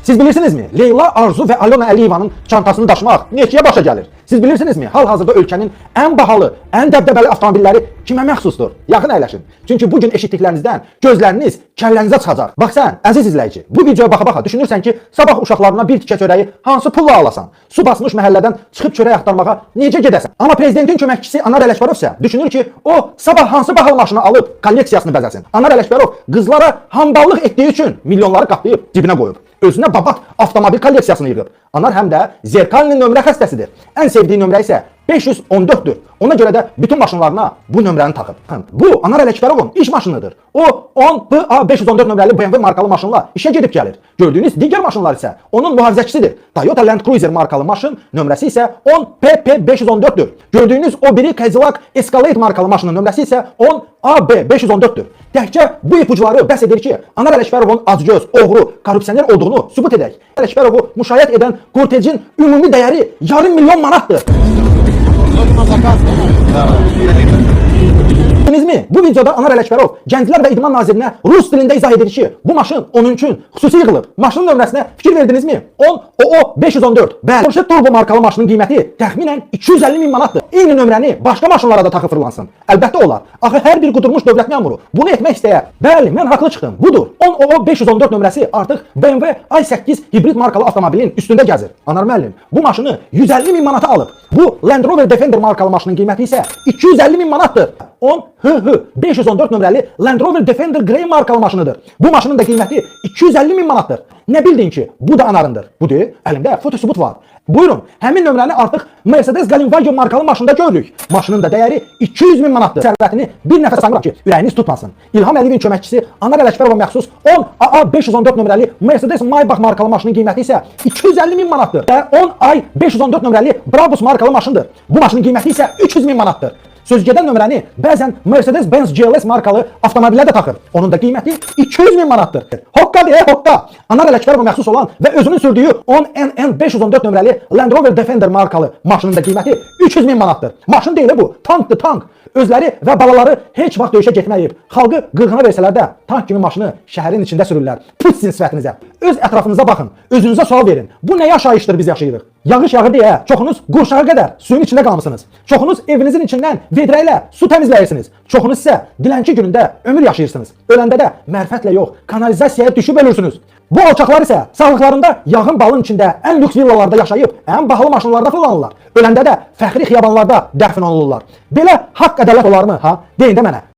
Siz bilirsinizmi? Leyla, Arzu və Alona Əliyevanın çantasını daşımaq neçəyə başa gəlir? Siz bilirsinizmi? Hal-hazırda ölkənin ən bahalı, ən dəbdəbəli avtomobilləri kimə məxsusdur? Yaxın əyləşin. Çünki bu gün eşitdiklərinizdən gözləriniz kəllənizə çıxacaq. Bax sən, əziz izləyici, bu videoya baxa-baxa düşünürsən ki, sabah uşaqlarına bir tikə çörəyi hansı pulla alasan? Su basmış məhəllədən çıxıb çörək axtarmağa necə gedəsən? Amma prezidentin köməkçisi Anar Ələkbərov isə düşünür ki, o sabah hansı bahalı maşını alıb kolleksiyasını bəzəsin. Anar Ələkbərov qızlara hamballıq etdiyi üçün milyonları qatlayıb cibinə qoyub. Özünə babat avtomobil kolleksiyasını yığıb. Anar həm də Zerkalinin nömrə xəstəsidir. Ən sevdiyi nömrə isə 514'dür. Ona göre de bütün maşınlarına bu nömrəni taxıb. Bu Anar Ələkbərovun iş maşınıdır. O 10PA 514 nömrəli BMW markalı maşınla işe gedib gəlir. Gördüğünüz digər maşınlar isə onun mühafizəçisidir. Toyota Land Cruiser markalı maşın nömrəsi isə 10PP 514'dür. Gördüğünüz o biri Cadillac Escalade markalı maşının nömrəsi isə 10AB 514'dür. Təkcə bu ipuçları bəs edir ki, Anar Ələkbərovun acgöz, oğru, korrupsioner olduğunu sübut edək. Ələkbərovu müşayiət edən kortejin ümumi dəyəri yarım milyon manatdır. Bu videoda Anar Ələkbərov Gənclər və İdman Nazirinə rus dilində izah edir ki, bu maşın onun üçün xüsusi yığılıb. Maşının nömrəsinə fikir verdinizmi? 10OO 514. Bəli, Porsche Turbo markalı maşının qiyməti təxminən 250 min manatdır. Eyni nömrəni başqa maşınlara da taxıb fırlansın. Əlbəttə olar. Axı hər bir qudurmuş dövlət məmuru bunu etmək istəyər. Bəli, mən haqlı çıxdım. Budur. 10OO 514 nömrəsi artıq BMW i8 hibrid markalı avtomobilin üstündə gəzir. Anar müəllim, bu maşını 150 min manata alıb. Bu Land Rover Defender markalı maşının qiyməti isə 250 min manatdır. 10HH 514 nömrəli Land Rover Defender Grey markalı maşınıdır. Bu maşının da qiyməti 250 min manatdır. Nə bildin ki, bu da Anarındır. Budur, əlimdə fotosubut var. Buyurun, həmin nömrəni artıq Mercedes Galinwagen markalı maşında görürük. Maşının da dəyəri 200 min manatdır. Sərvətini bir nəfəs saymıram ki, ürəyiniz tutmasın. İlham Əliyevin köməkçisi Anar Ələkbərova məxsus 10AA 514 nömrəli Mercedes Maybach markalı maşının qiyməti isə 250 min manatdır. Və 10i 514 nömrəli Brabus markalı maşındır. Bu maşının qiyməti isə 300 min manatdır. Sözgedən nömrəni bəzən Mercedes-Benz GLS markalı avtomobillər də taxır. Onun da qiyməti 200 min manatdır. Hokka deyə hokka. Anar Ələkbərova məxsus olan və özünün sürdüyü 10NN 514 nömrəli Land Rover Defender markalı maşının da qiyməti 300 min manatdır. Maşın deyil bu, tankdır, tank. Özləri və balaları heç vaxt döyüşə getməyib. Xalqı qırğına versələr də tank kimi maşını şəhərin içində sürürlər. Put sizin sifətinizə. Öz ətrafınıza baxın. Özünüzə sual verin. Bu nə yaşayışdır biz yaşayırıq? Yağış yağır deyə çoxunuz qurşağa qədər suyun içində qalmısınız. Çoxunuz evinizin içindən vedrə ilə su təmizləyirsiniz. Çoxunuz isə dilənçi günündə ömür yaşayırsınız. Öləndə də mərfətlə yox, kanalizasiyaya düşüb ölürsünüz. Bu alçaqlar isə sağlıqlarında yağın balın içində ən lüks villalarda yaşayıb, ən bahalı maşınlarda fırlanırlar. Öləndə də fəxri xiyabanlarda dəfn olunurlar. Belə haqq ədalət olarmı? Ha? Deyin də mənə.